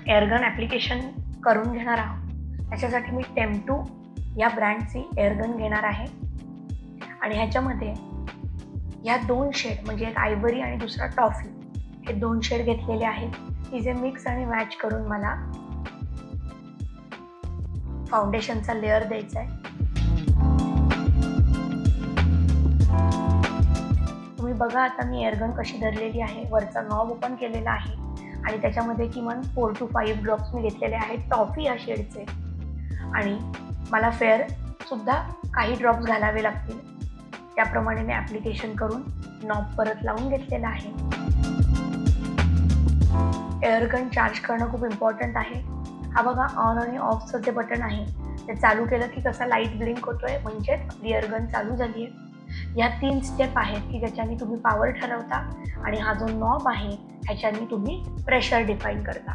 Air gun application करून घेणार आहोत. त्याच्यासाठी मी टेम2 या ब्रँडची एअरगन घेणार आहे आणि ह्याच्यामध्ये ह्या 2 शेड म्हणजे एक आयव्हरी आणि दुसरा टॉफी हे 2 शेड घेतलेले आहेत की जे मिक्स आणि मॅच करून मला फाउंडेशनचा लेअर द्यायचा आहे. तुम्ही बघा आता मी एअरगन कशी धरलेली आहे. वरचा नॉब ओपन केलेला आहे आणि त्याच्यामध्ये किमान 4 to 5 ड्रॉप्स मी घेतलेले आहेत टॉफी या शेडचे आणि मला फेअर सुद्धा काही ड्रॉप्स घालावे लागतील. त्याप्रमाणे मी ॲप्लिकेशन करून नॉब परत लावून घेतलेला आहे. एअरगन चार्ज करणं खूप इम्पॉर्टंट आहे. हा बघा ऑन आणि ऑफचं जे बटन आहे ते चालू केलं की कसा लाईट ब्लिंक होतोय म्हणजेच आपली एअरगन चालू झाली आहे. ह्या 3 स्टेप आहेत की ज्याच्याने तुम्ही पॉवर ठरवता आणि हा जो नॉब आहे ह्याच्याने तुम्ही प्रेशर डिफाईन करता.